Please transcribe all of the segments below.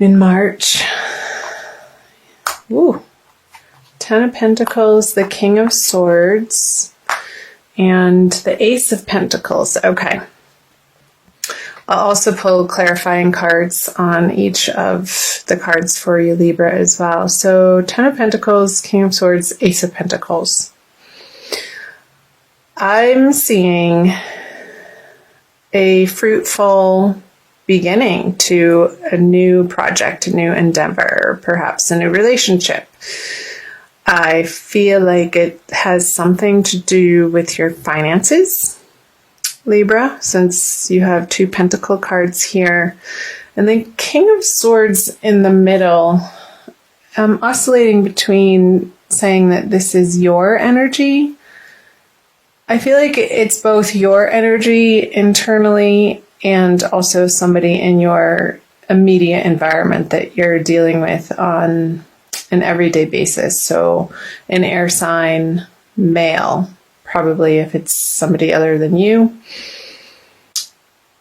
in March. Ooh. Ten of Pentacles, the King of Swords, and the Ace of Pentacles. Okay. I'll also pull clarifying cards on each of the cards for you, Libra, as well. So, Ten of Pentacles, King of Swords, Ace of Pentacles. I'm seeing a fruitful beginning to a new project, a new endeavor, perhaps a new relationship. I feel like it has something to do with your finances, Libra, since you have two pentacle cards here. And the King of Swords in the middle, I'm oscillating between saying that this is your energy. I feel like it's both your energy internally and also somebody in your immediate environment that you're dealing with on an everyday basis. So an air sign, male, probably if it's somebody other than you,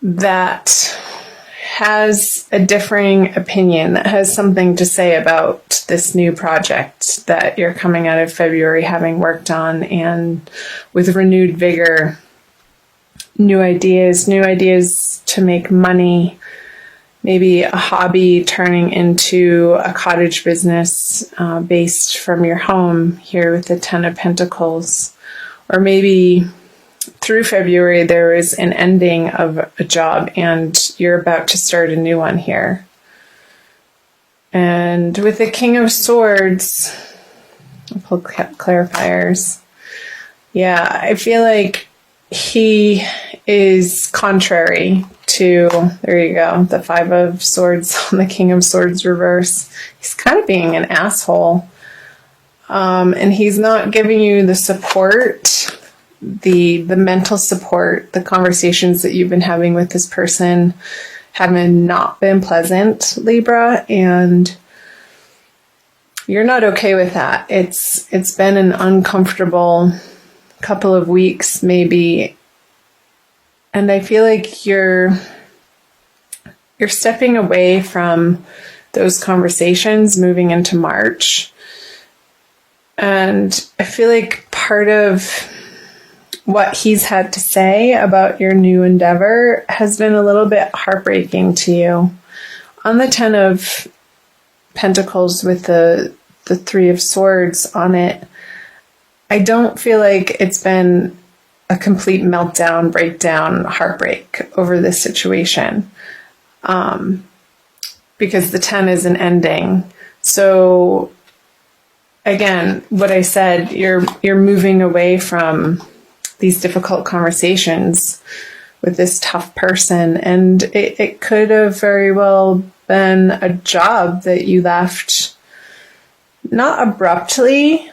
that has a differing opinion, that has something to say about this new project that you're coming out of February having worked on, and with renewed vigor, new ideas to make money, maybe a hobby turning into a cottage business based from your home here with the Ten of Pentacles. Or maybe through February there is an ending of a job and you're about to start a new one here. And with the King of Swords, I'll pull clarifiers. Yeah, I feel like he is contrary to, there you go, the Five of Swords on the King of Swords reverse. He's kind of being an asshole. And he's not giving you the support, the mental support. The conversations that you've been having with this person have not been pleasant, Libra, and you're not okay with that. It's been an uncomfortable couple of weeks, maybe, and I feel like you're stepping away from those conversations moving into March. And I feel like part of what he's had to say about your new endeavor has been a little bit heartbreaking to you. On the Ten of Pentacles with the Three of Swords on it, I don't feel like it's been a complete meltdown, breakdown, heartbreak over this situation. Because the 10 is an ending. So again, what I said, you're moving away from these difficult conversations with this tough person, and it could have very well been a job that you left not abruptly,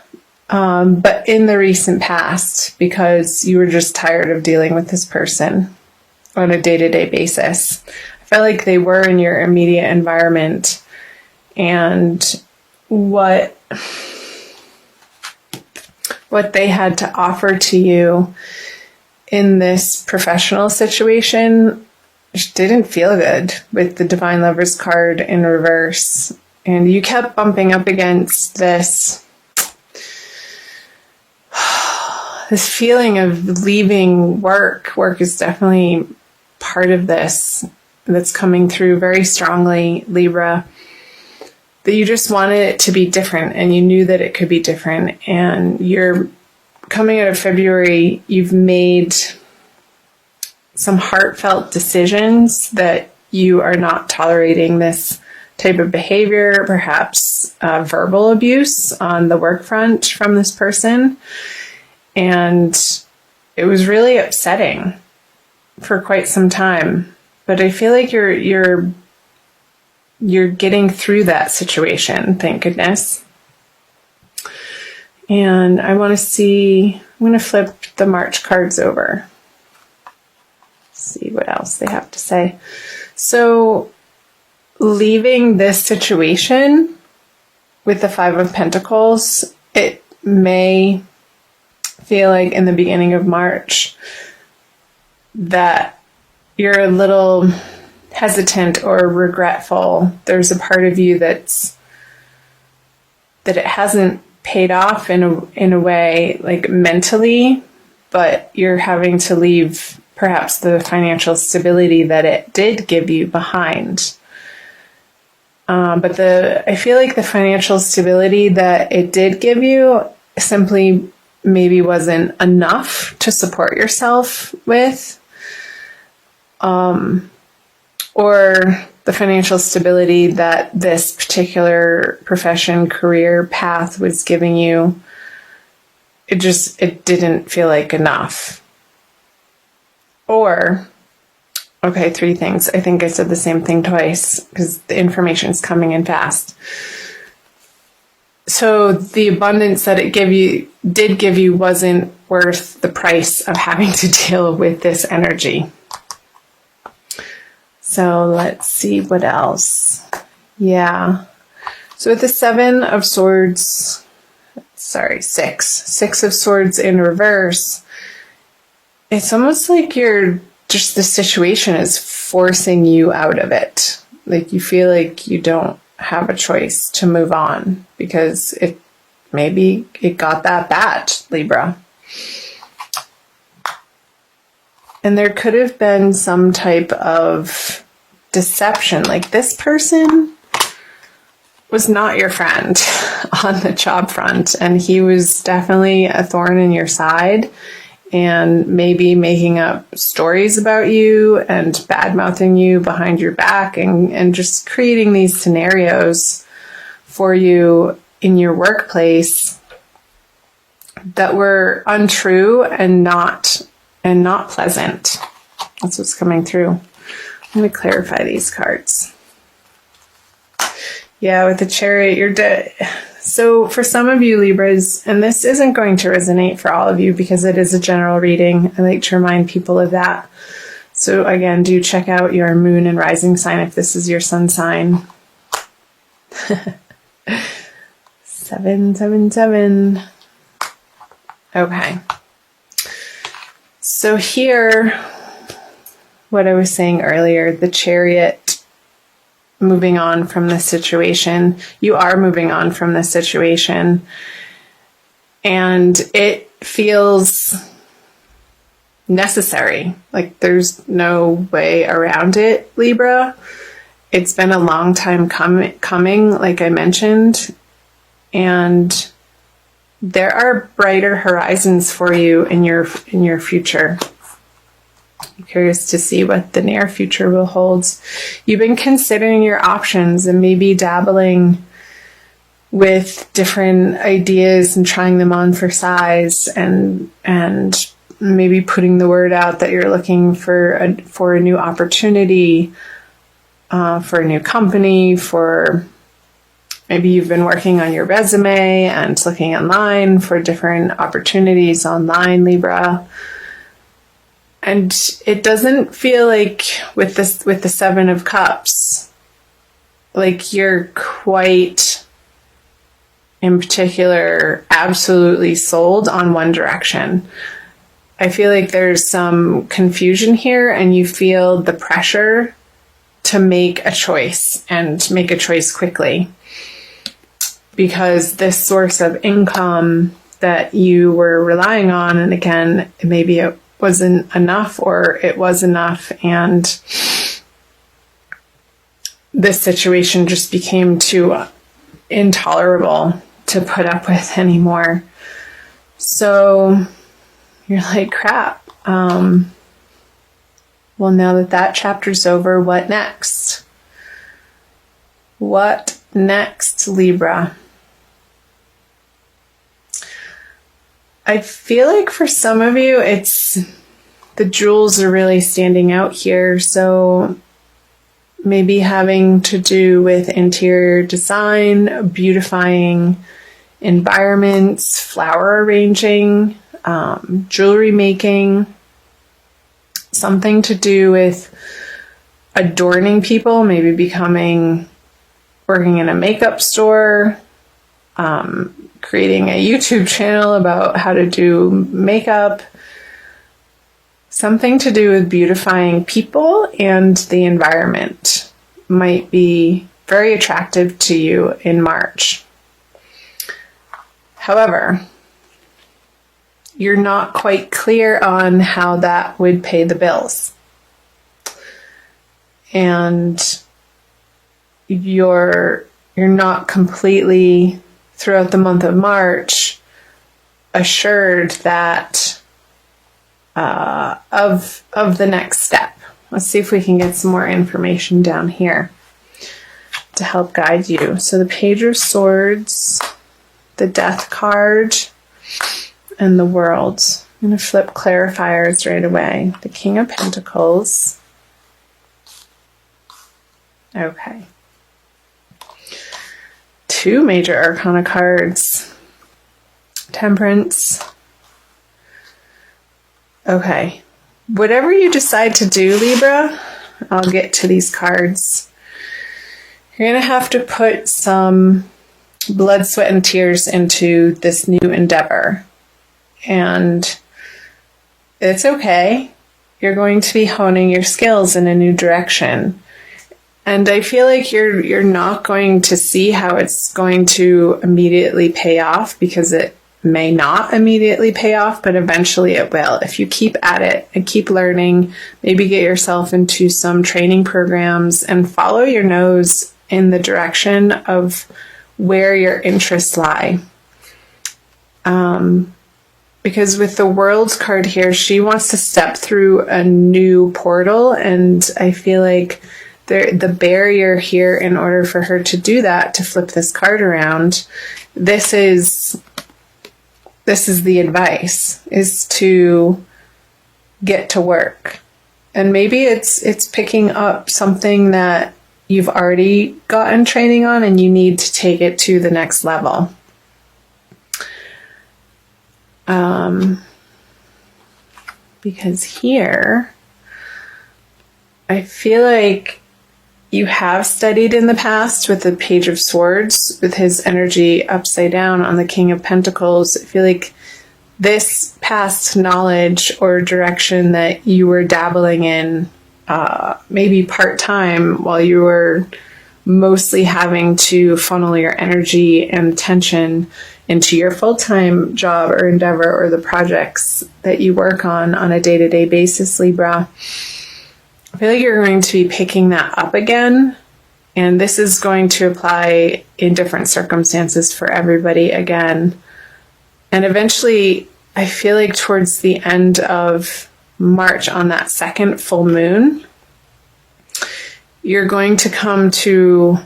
but in the recent past, because you were just tired of dealing with this person on a day-to-day basis. I felt like they were in your immediate environment, and what they had to offer to you in this professional situation just didn't feel good with the Divine Lovers card in reverse. And you kept bumping up against this feeling of leaving work. Work is definitely part of this that's coming through very strongly, Libra. That you just wanted it to be different, and you knew that it could be different. And you're coming out of February, you've made some heartfelt decisions that you are not tolerating this type of behavior, perhaps verbal abuse on the work front from this person. And it was really upsetting for quite some time. But I feel like you're getting through that situation, thank goodness. And I'm going to flip the March cards over. See what else they have to say. So, leaving this situation with the Five of Pentacles, it may feel like in the beginning of March that you're a little hesitant or regretful. There's a part of you that it hasn't paid off in a way, like mentally, but you're having to leave perhaps the financial stability that it did give you behind. But I feel like the financial stability that it did give you simply maybe wasn't enough to support yourself with. Or the financial stability that this particular profession, career path was giving you, it didn't feel like enough. Or, okay, 3 things. I think I said the same thing twice because the information's coming in fast. So the abundance that it did give you wasn't worth the price of having to deal with this energy. So let's see what else. Yeah. So with the 7 of Swords, 6 of Swords in reverse, it's almost like the situation is forcing you out of it. Like you feel like you don't have a choice to move on because maybe it got that bad, Libra. And there could have been some type of deception. Like this person was not your friend on the job front, and he was definitely a thorn in your side and maybe making up stories about you and bad-mouthing you behind your back and just creating these scenarios for you in your workplace that were untrue and not pleasant. That's what's coming through. I'm going to clarify these cards. Yeah, with the Chariot, you're dead. So for some of you Libras, and this isn't going to resonate for all of you because it is a general reading. I like to remind people of that. So again, do check out your moon and rising sign if this is your sun sign. 777. Okay. So here, what I was saying earlier, the Chariot moving on from the situation. You are moving on from the situation. And it feels necessary. Like there's no way around it, Libra. It's been a long time coming, like I mentioned. And there are brighter horizons for you in your future. I'm curious to see what the near future will hold. You've been considering your options and maybe dabbling with different ideas and trying them on for size and maybe putting the word out that you're looking for a new opportunity, for a new company, for maybe you've been working on your resume and looking online for different opportunities online, Libra. And it doesn't feel like with the 7 of Cups, like you're quite, in particular, absolutely sold on one direction. I feel like there's some confusion here and you feel the pressure to make a choice and make a choice quickly. Because this source of income that you were relying on, and again, maybe it wasn't enough or it was enough, and this situation just became too intolerable to put up with anymore. So you're like, crap. Well, now that chapter's over, what next? What next, Libra? I feel like for some of you, the jewels are really standing out here. So maybe having to do with interior design, beautifying environments, flower arranging, jewelry making, something to do with adorning people, maybe working in a makeup store, creating a YouTube channel about how to do makeup, Something to do with beautifying people and the environment might be very attractive to you in March. However, you're not quite clear on how that would pay the bills. And you're not completely, throughout the month of March, assured that of the next step. Let's see if we can get some more information down here to help guide you. So the Page of Swords, the Death card, and the World. I'm going to flip clarifiers right away. The King of Pentacles. Okay. 2 major arcana cards. Temperance. Okay. Whatever you decide to do, Libra, I'll get to these cards. You're going to have to put some blood, sweat, and tears into this new endeavor. And it's okay. You're going to be honing your skills in a new direction. And I feel like you're not going to see how it's going to immediately pay off, because it may not immediately pay off, but eventually it will. If you keep at it and keep learning, maybe get yourself into some training programs and follow your nose in the direction of where your interests lie. Because with the World card here, she wants to step through a new portal, and I feel like the barrier here, in order for her to do that, to flip this card around, this is the advice, is to get to work. And maybe it's picking up something that you've already gotten training on and you need to take it to the next level. Because here, I feel like you have studied in the past with the Page of Swords, with his energy upside down on the King of Pentacles. I feel like this past knowledge or direction that you were dabbling in, maybe part-time, while you were mostly having to funnel your energy and attention into your full-time job or endeavor or the projects that you work on a day-to-day basis, Libra. I feel like you're going to be picking that up again, and this is going to apply in different circumstances for everybody again. And eventually, I feel like towards the end of March, on that second full moon, you're going to come to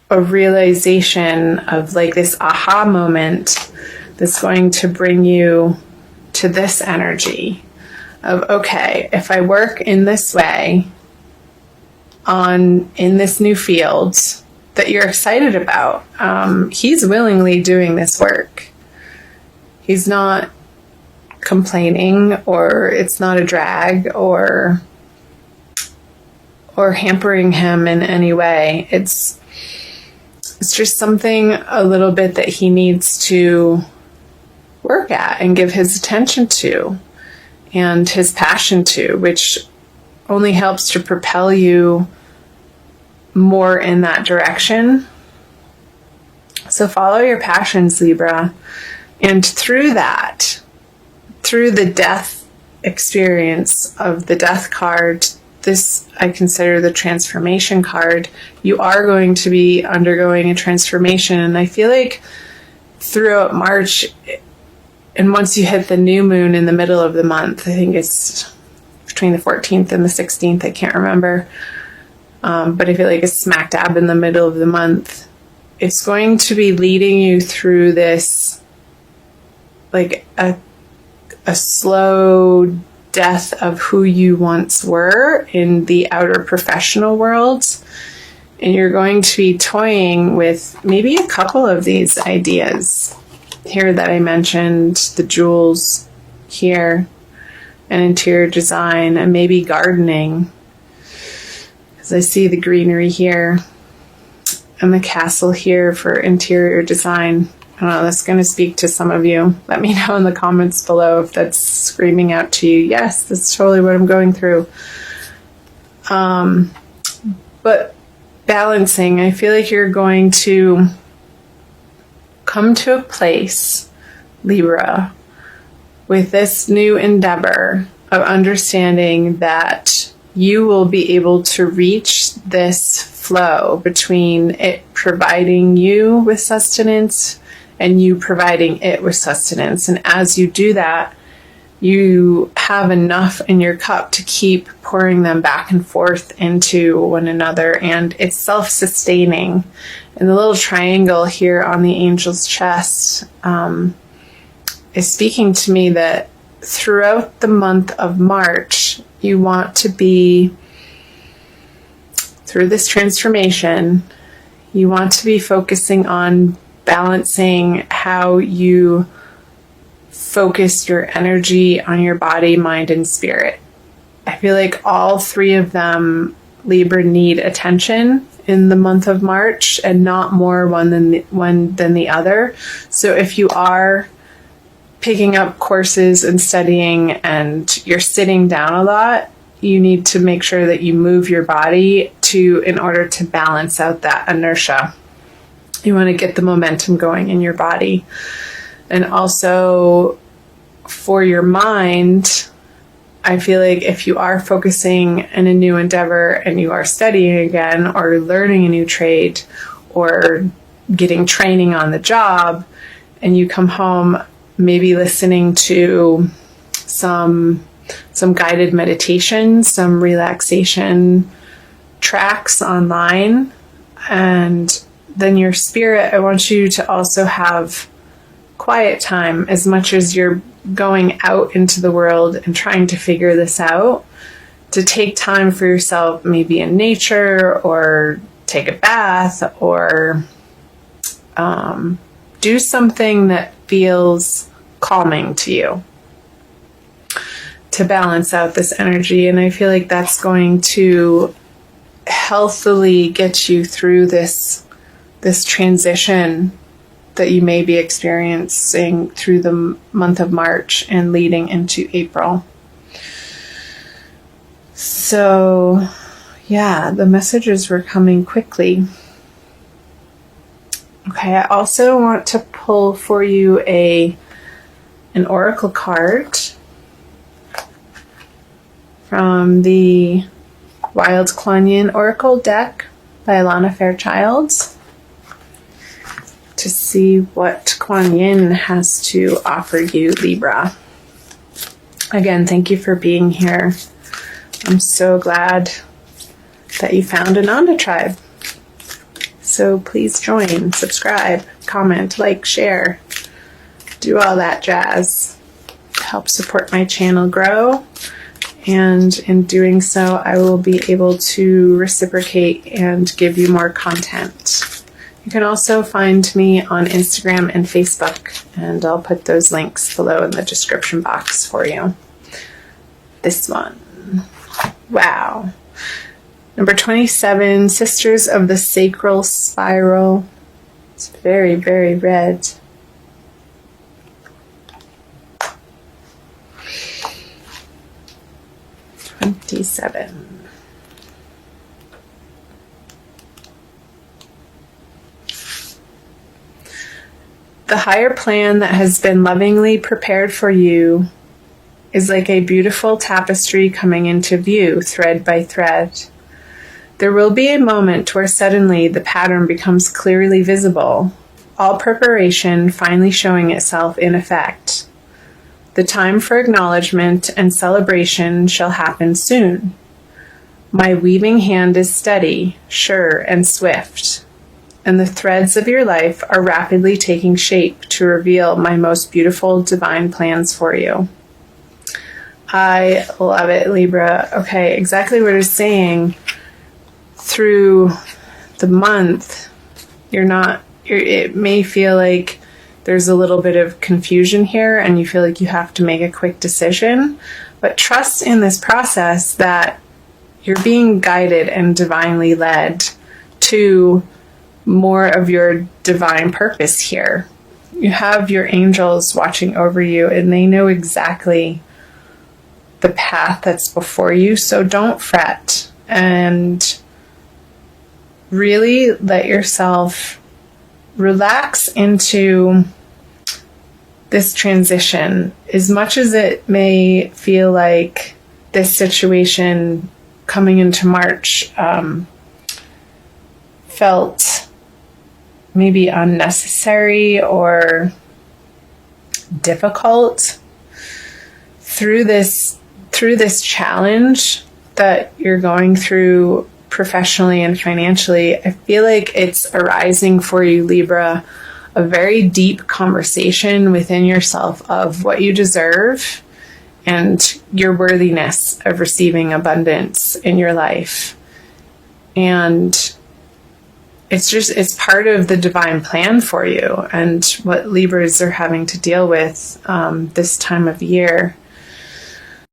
a realization of like this aha moment that's going to bring you to this energy of, okay, if I work in this way in this new field that you're excited about, he's willingly doing this work. He's not complaining, or it's not a drag, or hampering him in any way. It's just something a little bit that he needs to work at and give his attention to and his passion to, which only helps to propel you more in that direction. So follow your passions, Libra. And through that, through the death experience of the Death card, this I consider the transformation card, you are going to be undergoing a transformation. And I feel like throughout March, and once you hit the new moon in the middle of the month, I think it's between the 14th and the 16th, I can't remember, but I feel like it's smack dab in the middle of the month, it's going to be leading you through this, like a slow death of who you once were in the outer professional world. And you're going to be toying with maybe a couple of these ideas here that I mentioned, the jewels here, and interior design, and maybe gardening, because I see the greenery here and the castle here for interior design. I don't know, that's going to speak to some of you. Let me know in the comments below if that's screaming out to you. Yes, that's totally what I'm going through. But balancing, I feel like you're going to come to a place, Libra, with this new endeavor of understanding that you will be able to reach this flow between it providing you with sustenance and you providing it with sustenance. And as you do that, you have enough in your cup to keep pouring them back and forth into one another, and it's self-sustaining. And the little triangle here on the angel's chest is speaking to me that throughout the month of March, you want to be, through this transformation, you want to be focusing on balancing how you focus your energy on your body, mind, and spirit. I feel like all three of them, Libra, need attention in the month of March, and not more one than the other. So if you are picking up courses and studying and you're sitting down a lot, you need to make sure that you move your body in order to balance out that inertia. You want to get the momentum going in your body. And also for your mind, I feel like if you are focusing in a new endeavor and you are studying again or learning a new trade or getting training on the job, and you come home, maybe listening to some guided meditation, some relaxation tracks online, and then your spirit, I want you to also have quiet time as much as you're going out into the world and trying to figure this out, to take time for yourself, maybe in nature, or take a bath, or do something that feels calming to you to balance out this energy. And I feel like that's going to healthily get you through this transition that you may be experiencing through the month of March and leading into April. So, yeah, the messages were coming quickly. Okay, I also want to pull for you an oracle card from the Wild Kuan Yin Oracle deck by Alana Fairchild, to see what Kuan Yin has to offer you, Libra. Again, thank you for being here. I'm so glad that you found Ananda Tribe. So please join, subscribe, comment, like, share, do all that jazz. Help support my channel grow. And in doing so, I will be able to reciprocate and give you more content. You can also find me on Instagram and Facebook, and I'll put those links below in the description box for you. This one. Wow. Number 27, Sisters of the Sacral Spiral. It's very, very red. The higher plan that has been lovingly prepared for you is like a beautiful tapestry coming into view, thread by thread. There will be a moment where suddenly the pattern becomes clearly visible, all preparation finally showing itself in effect. The time for acknowledgement and celebration shall happen soon. My weaving hand is steady, sure, and swift, and the threads of your life are rapidly taking shape to reveal my most beautiful divine plans for you. I love it, Libra. Okay, exactly what it's saying. Through the month, it may feel like there's a little bit of confusion here and you feel like you have to make a quick decision, but trust in this process that you're being guided and divinely led to more of your divine purpose here. You have your angels watching over you, and they know exactly the path that's before you. So don't fret, and really let yourself relax into this transition. As much as it may feel like this situation coming into March felt maybe unnecessary or difficult, through this challenge that you're going through professionally and financially, I feel like it's arising for you, Libra, a very deep conversation within yourself of what you deserve and your worthiness of receiving abundance in your life. And it's part of the divine plan for you and what Libras are having to deal with this time of year.